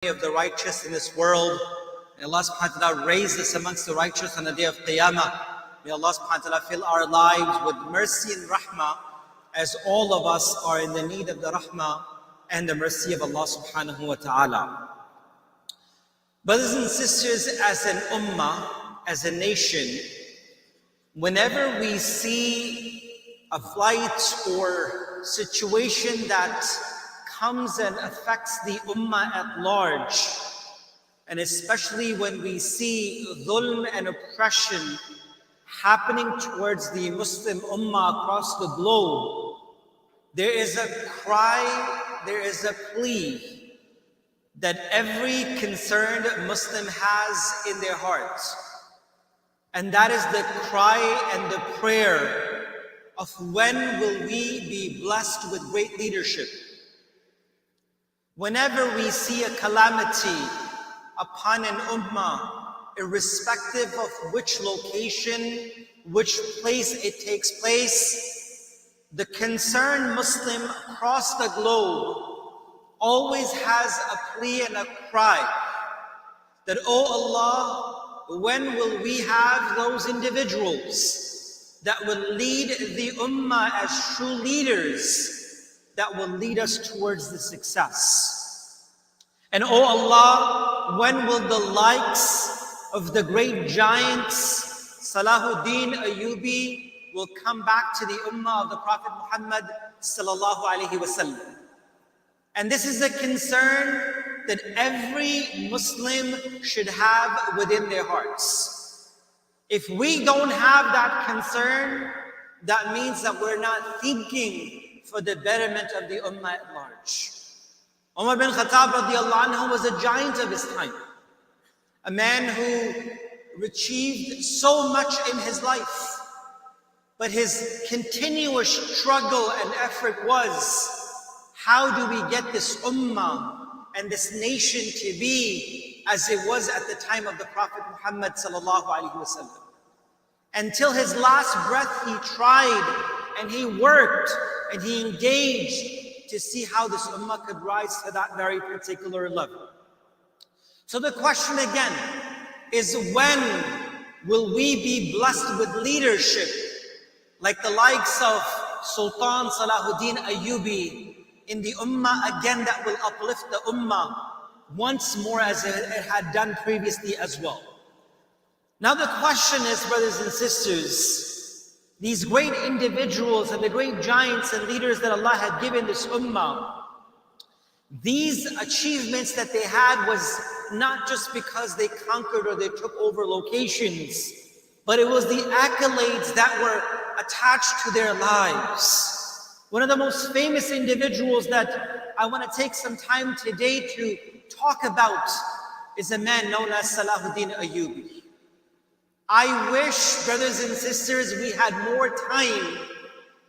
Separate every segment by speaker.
Speaker 1: of the righteous in this world. May Allah subhanahu wa ta'ala raise us amongst the righteous on the day of Qiyamah. May Allah subhanahu wa ta'ala fill our lives with mercy and rahmah, as all of us are in the need of the rahmah and the mercy of Allah subhanahu wa ta'ala. Brothers and sisters, as an ummah, as a nation, whenever we see a flight or situation that comes and affects the ummah at large, and especially when we see dhulm and oppression happening towards the Muslim ummah across the globe, there is a cry, there is a plea that every concerned Muslim has in their hearts. And that is the cry and the prayer of when will we be blessed with great leadership. Whenever we see a calamity upon an ummah, irrespective of which location, which place it takes place, the concerned Muslim across the globe always has a plea and a cry that, oh Allah, when will we have those individuals that will lead the ummah as true leaders, that will lead us towards the success? And oh Allah, when will the likes of the great giants, Salaahuddeen, Ayyoobi, will come back to the ummah of the Prophet Muhammad sallallahu alaihi wasallam? And this is a concern that every Muslim should have within their hearts. If we don't have that concern, that means that we're not thinking for the betterment of the ummah at large. Umar bin Khattab radiallahu anhu was a giant of his time, a man who achieved so much in his life, but his continuous struggle and effort was, how do we get this ummah and this nation to be as it was at the time of the Prophet Muhammad sallallahu alaihi wasallam? Until his last breath, he tried and he worked and he engaged to see how this ummah could rise to that very particular level. So the question again is, when will we be blessed with leadership like the likes of Sultan Salaahuddeen Ayyoobi in the ummah again, that will uplift the ummah once more as it had done previously as well? Now the question is, brothers and sisters, these great individuals and the great giants and leaders that Allah had given this ummah, these achievements that they had was not just because they conquered or they took over locations, but it was the accolades that were attached to their lives. One of the most famous individuals that I want to take some time today to talk about is a man known as Salaahuddeen Ayyoobi. I wish, brothers and sisters, we had more time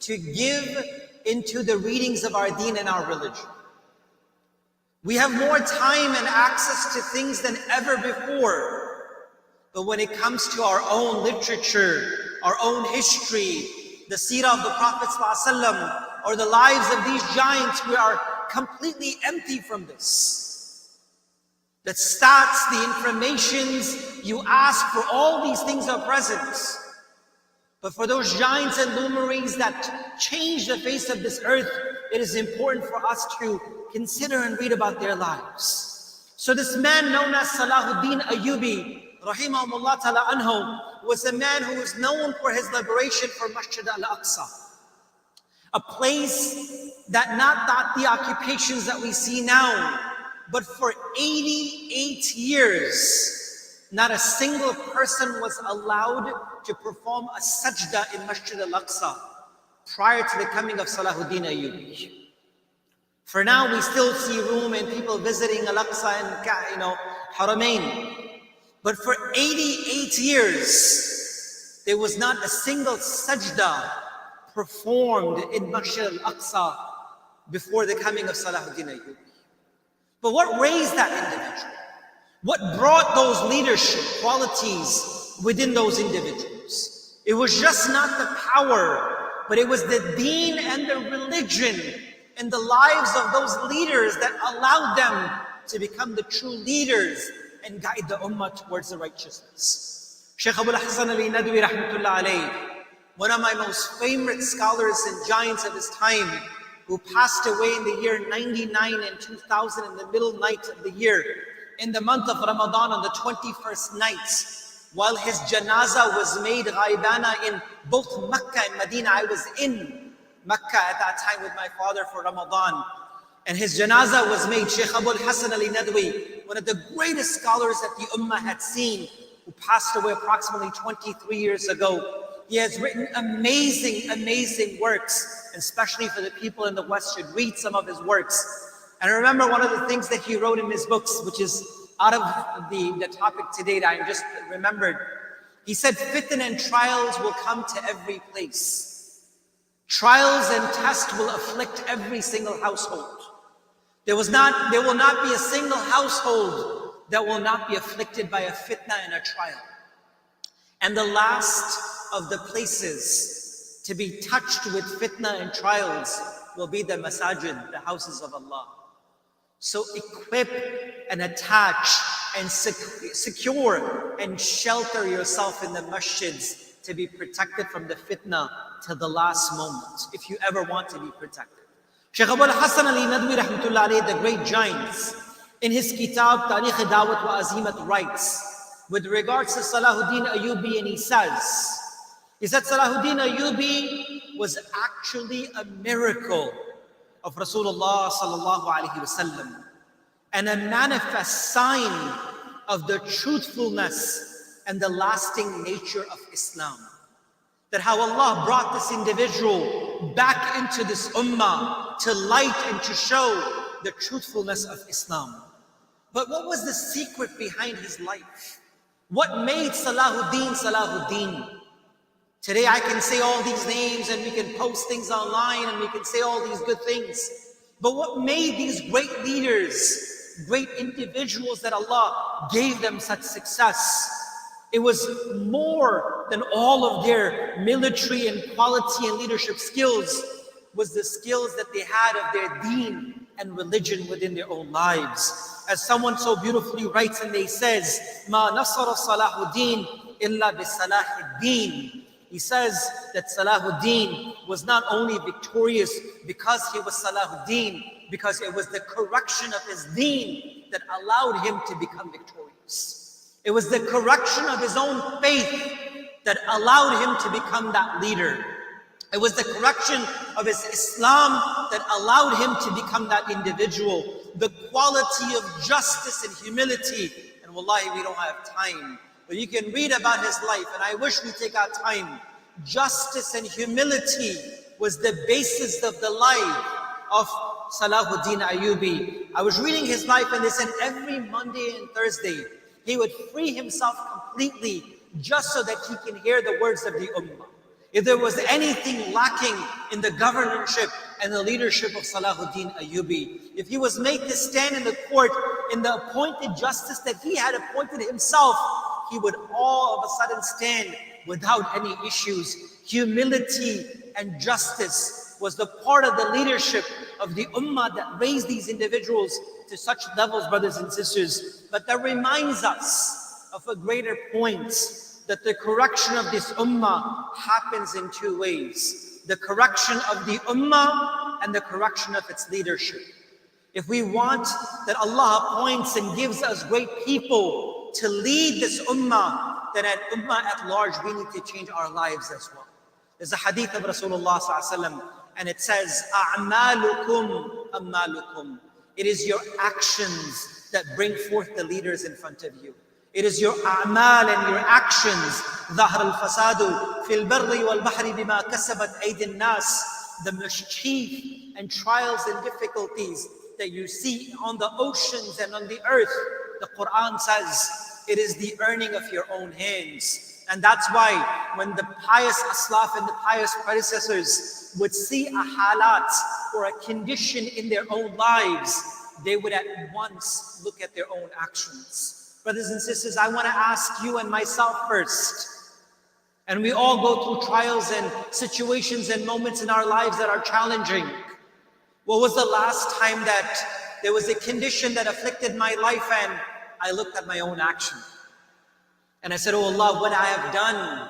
Speaker 1: to give into the readings of our deen and our religion. We have more time and access to things than ever before. But when it comes to our own literature, our own history, the seerah of the Prophet ﷺ, or the lives of these giants, we are completely empty from this. The stats, the informations you ask for, all these things are present. But for those giants and luminaries that change the face of this earth, it is important for us to consider and read about their lives. So this man known as Salaahuddeen Ayyoobi, rahimahullah ta'ala anhu, was a man who was known for his liberation for Masjid al-Aqsa, a place that not the occupations that we see now, but for 88 years, not a single person was allowed to perform a sajda in Masjid al-Aqsa prior to the coming of Salaahuddeen Ayyoobi. For now, we still see room and people visiting Al-Aqsa and Haramain. But for 88 years, there was not a single sajda performed in Masjid al-Aqsa before the coming of Salaahuddeen Ayyoobi. But what raised that individual? What brought those leadership qualities within those individuals? It was just not the power, but it was the deen and the religion and the lives of those leaders that allowed them to become the true leaders and guide the ummah towards the righteousness. Shaykh Abul Hasan Ali Nadwi rahmatullah alayh, one of my most favorite scholars and giants of his time, who passed away in the year 99 and 2000 in the middle night of the year, in the month of Ramadan on the 21st night, while his janazah was made ghaibana in both Mecca and Medina. I was in Mecca at that time with my father for Ramadan, and his janazah was made. Shaykh Abul Hasan Ali Nadwi, one of the greatest scholars that the ummah had seen, who passed away approximately 23 years ago. He has written amazing works, and especially for the people in the West should read some of his works. And I remember one of the things that he wrote in his books, which is out of the topic today that I just remembered. He said, fitan and trials will come to every place. Trials and tests will afflict every single household. There will not be a single household that will not be afflicted by a fitna and a trial. And the last of the places to be touched with fitna and trials will be the masajid, the houses of Allah. So equip and attach and secure and shelter yourself in the masjids to be protected from the fitna till the last moment, if you ever want to be protected. Shaykh Abul Hasan Ali Nadwi rahmatullah alayh, the great giants, in his kitab Tarikh Dawat wa Azimat, writes with regards to Salaahuddeen Ayyoobi, and he said Salaahuddeen Ayyoobi was actually a miracle of Rasulullah sallallahu alaihi wasallam, and a manifest sign of the truthfulness and the lasting nature of Islam. That how Allah brought this individual back into this ummah to light and to show the truthfulness of Islam. But what was the secret behind his life? What made Salaahuddeen Salaahuddeen? Today I can say all these names and we can post things online and we can say all these good things. But what made these great leaders, great individuals that Allah gave them such success? It was more than all of their military and quality and leadership skills, was the skills that they had of their deen and religion within their own lives. As someone so beautifully writes, and they says, "Ma nasara Salaahuddeen illa bi Salaahuddeen." He says that Salaahuddeen was not only victorious because he was Salaahuddeen, because it was the correction of his deen that allowed him to become victorious. It was the correction of his own faith that allowed him to become that leader. It was the correction of his Islam that allowed him to become that individual. The quality of justice and humility. And wallahi, we don't have time, but you can read about his life, and I wish we take our time. Justice and humility was the basis of the life of Salaahuddeen Ayyoobi. I was reading his life, and they said every Monday and Thursday, he would free himself completely just so that he can hear the words of the ummah. If there was anything lacking in the governorship and the leadership of Salaahuddeen Ayyoobi, if he was made to stand in the court in the appointed justice that he had appointed himself, he would all of a sudden stand without any issues. Humility and justice was the part of the leadership of the ummah that raised these individuals to such levels, brothers and sisters. But that reminds us of a greater point, that the correction of this ummah happens in two ways. The correction of the ummah and the correction of its leadership. If we want that Allah appoints and gives us great people to lead this ummah, then at ummah at large, we need to change our lives as well. There's a hadith of Rasulullah sallallahu alaihi wasallam, and it says, "A'malukum ammalukum." It is your actions that bring forth the leaders in front of you. It is your a'mal and your actions. ظَهْرَ الْفَسَادُ فِي الْبَرِّ وَالْبَحْرِ بِمَا كَسَبَتْ أَيْدِي النَّاسِ. The mischief and trials and difficulties that you see on the oceans and on the earth, the Quran says, it is the earning of your own hands. And that's why when the pious aslaf and the pious predecessors would see a halat or a condition in their own lives, they would at once look at their own actions. Brothers and sisters, I want to ask you and myself first. And we all go through trials and situations and moments in our lives that are challenging. What was the last time that there was a condition that afflicted my life, and I looked at my own action. And I said, oh Allah, what I have done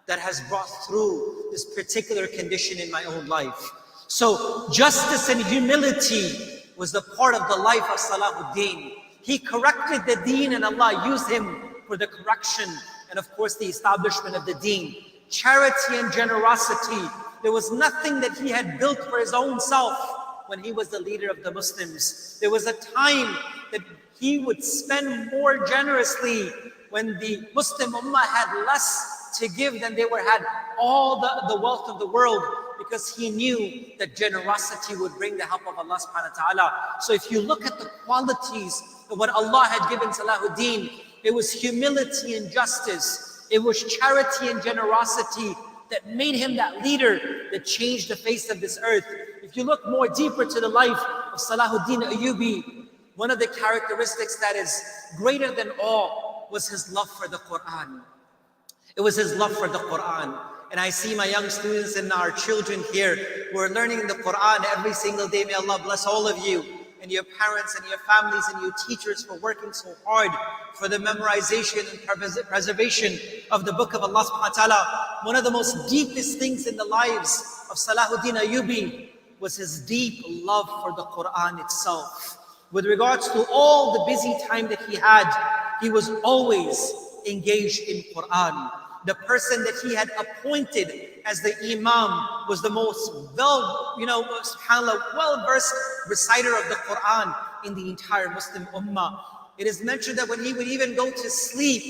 Speaker 1: that has brought through this particular condition in my own life. So justice and humility was the part of the life of Salaahuddeen. He corrected the deen and Allah used him for the correction and of course the establishment of the deen. Charity and generosity. There was nothing that he had built for his own self when he was the leader of the Muslims. There was a time that he would spend more generously when the Muslim Ummah had less to give than they had all the wealth of the world, because he knew that generosity would bring the help of Allah subhanahu wa ta'ala. So if you look at the qualities of what Allah had given Salaahuddeen, it was humility and justice. It was charity and generosity that made him that leader that changed the face of this earth. If you look more deeper to the life of Salaahuddeen Ayyoobi, one of the characteristics that is greater than all was his love for the Quran. It was his love for the Quran. And I see my young students and our children here who are learning the Quran every single day. May Allah bless all of you and your parents and your families and your teachers for working so hard for the memorization and preservation of the book of Allah subhanahu wa ta'ala. One of the most deepest things in the lives of Salaahuddeen Ayyoobi was his deep love for the Quran itself. With regards to all the busy time that he was always engaged in Quran. The person that he had appointed as the Imam was the most subhanAllah, well-versed reciter of the Quran in the entire Muslim Ummah. It is mentioned that when he would even go to sleep,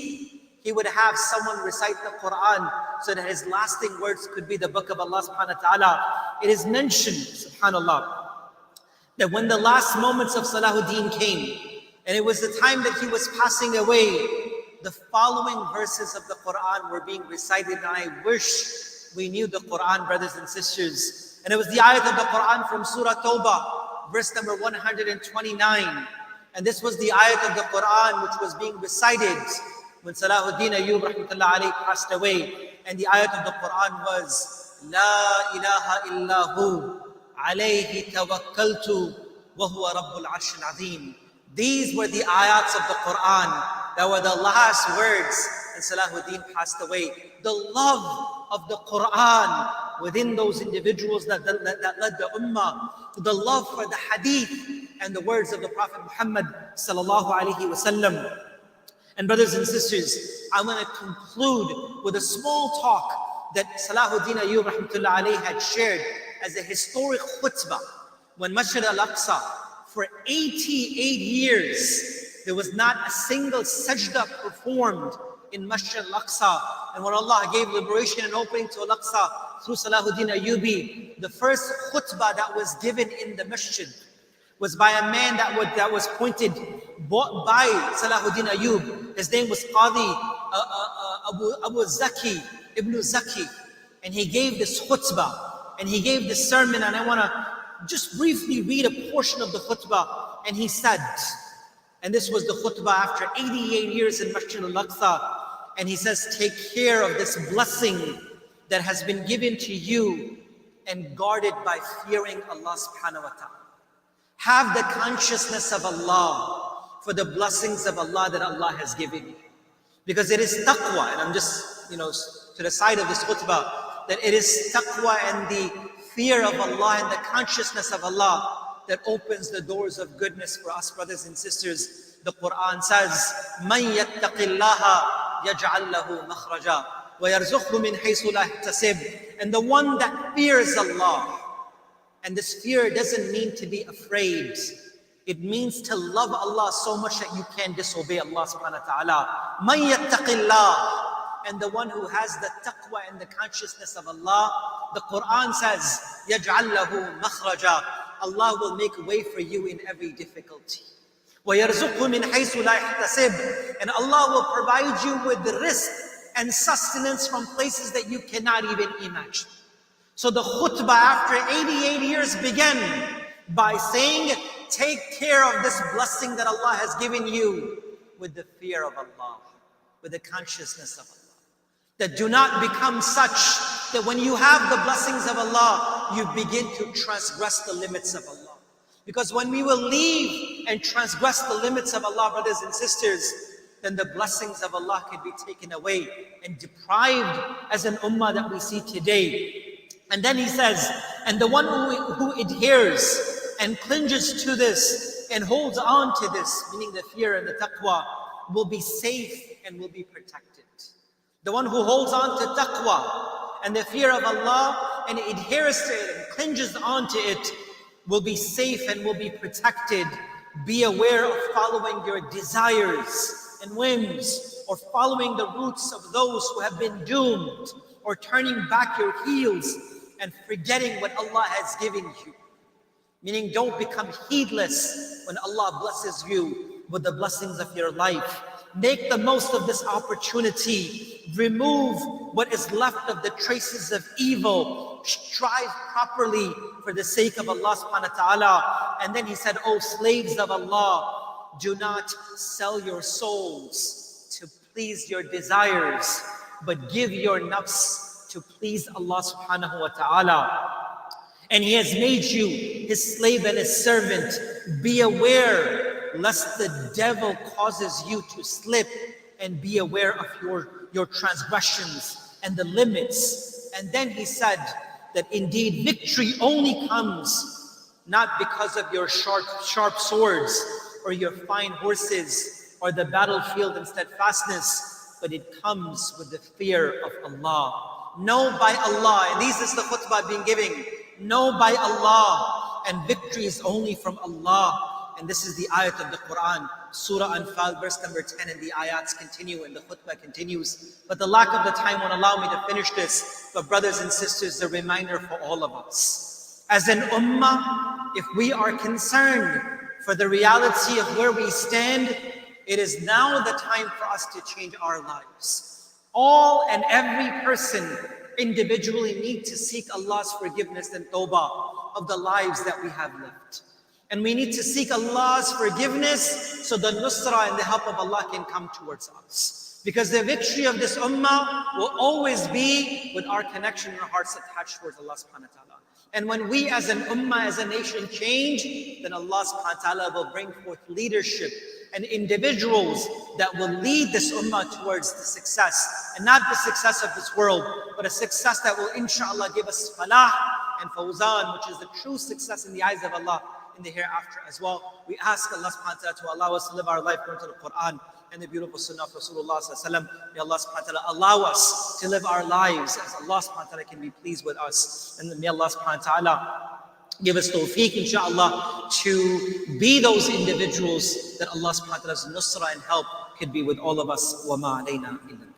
Speaker 1: he would have someone recite the Quran so that his lasting words could be the book of Allah subhanahu wa ta'ala. It is mentioned, subhanAllah, that when the last moments of Salaahuddeen came, and it was the time that he was passing away, the following verses of the Quran were being recited, and I wish we knew the Quran, brothers and sisters. And it was the ayat of the Quran from Surah Tawbah, verse number 129. And this was the ayat of the Quran which was being recited when Salaahuddeen Ayyoob rahmatullah alayhi passed away. And the ayat of the Quran was, La ilaha illahu alayhi tawakkaltu wa huwa rabbul arshil azim. These were the ayats of the Quran that were the last words, and Salaahuddeen passed away. The love of the Quran within those individuals that led the Ummah, the love for the Hadith and the words of the Prophet Muhammad sallallahu alaihi wasallam. And brothers and sisters, I want to conclude with a small talk that Salaahuddeen Ayyoob rahmatullah alayhi had shared as a historic khutbah when Masjid al-Aqsa, for 88 years, there was not a single sajda performed in Masjid al-Aqsa. And when Allah gave liberation and opening to al-Aqsa through Salaahuddeen Ayyoobi, the first khutbah that was given in the masjid was by a man that was appointed by Salaahuddeen Ayyoob. His name was Qadi Abu Zaki, Ibn Zaki. And he gave this khutbah, and he gave this sermon, and I want to just briefly read a portion of the khutbah. And he said, and this was the khutbah after 88 years in Masjid al-Aqsa, and he says, take care of this blessing that has been given to you and guarded by fearing Allah subhanahu wa ta'ala. Have the consciousness of Allah for the blessings of Allah that Allah has given you. Because it is taqwa, and I'm just, to the side of this khutbah, that it is taqwa and the fear of Allah and the consciousness of Allah that opens the doors of goodness for us, brothers and sisters. The Quran says, مَنْ يَتَّقِ اللَّهَ يَجْعَلْ لَهُ مَخْرَجًا وَيَرْزُقْهُ مِنْ حَيْثُ لَا يَحْتَسِبُ. And the one that fears Allah, and this fear doesn't mean to be afraid. It means to love Allah so much that you can't disobey Allah subhanahu wa ta'ala. مَنْ يَتَّقِ اللَّهَ. And the one who has the taqwa and the consciousness of Allah, the Quran says, يَجْعَلْ لَهُ مَخْرَجًا. Allah will make a way for you in every difficulty. وَيَرْزُقْهُ مِنْ حَيْثُ لَا يَحْتَسِبُ. And Allah will provide you with the risk and sustenance from places that you cannot even imagine. So the khutbah after 88 years began by saying, take care of this blessing that Allah has given you with the fear of Allah, with the consciousness of Allah. That do not become such that when you have the blessings of Allah, you begin to transgress the limits of Allah. Because when we will leave and transgress the limits of Allah, brothers and sisters, then the blessings of Allah can be taken away and deprived as an ummah that we see today. And then he says, and the one who adheres and clinges to this and holds on to this, meaning the fear and the taqwa, will be safe and will be protected. The one who holds on to taqwa and the fear of Allah and adheres to it and clinges onto it will be safe and will be protected. Be aware of following your desires and whims, or following the roots of those who have been doomed, or turning back your heels and forgetting what Allah has given you. Meaning, don't become heedless when Allah blesses you with the blessings of your life. Make the most of this opportunity. Remove what is left of the traces of evil. Strive properly for the sake of Allah subhanahu wa ta'ala. And then he said, O slaves of Allah, do not sell your souls to please your desires, but give your nafs to please Allah subhanahu wa ta'ala. And he has made you his slave and his servant. Be aware lest the devil causes you to slip, and be aware of your transgressions and the limits. And then he said that indeed victory only comes not because of your sharp swords or your fine horses or the battlefield and steadfastness, but it comes with the fear of Allah. Know by Allah, and this is the khutbah being given, know by Allah, and victory is only from Allah. And this is the ayat of the Quran, Surah Anfal, verse number 10, and the ayats continue and the khutbah continues. But the lack of the time won't allow me to finish this. But brothers and sisters, a reminder for all of us. As an ummah, if we are concerned for the reality of where we stand, it is now the time for us to change our lives. All and every person individually need to seek Allah's forgiveness and tawbah of the lives that we have lived. And we need to seek Allah's forgiveness so the nusrah and the help of Allah can come towards us. Because the victory of this ummah will always be with our connection and our hearts attached towards Allah subhanahu wa ta'ala. And when we as an ummah, as a nation change, then Allah subhanahu wa ta'ala will bring forth leadership and individuals that will lead this ummah towards the success. And not the success of this world, but a success that will inshallah give us falah and fawzan, which is the true success in the eyes of Allah in the hereafter as well. We ask Allah subhanahu wa ta'ala to allow us to live our life according to the Quran and the beautiful sunnah of Rasulullah sallallahu alaihi wasallam. May Allah subhanahu wa ta'ala allow us to live our lives as Allah subhanahu wa ta'ala can be pleased with us. And may Allah subhanahu wa ta'ala give us tawfiq, inshallah, to be those individuals that Allah subhanahu wa ta'ala's nusrah and help could be with all of us. Wa ma alayna illa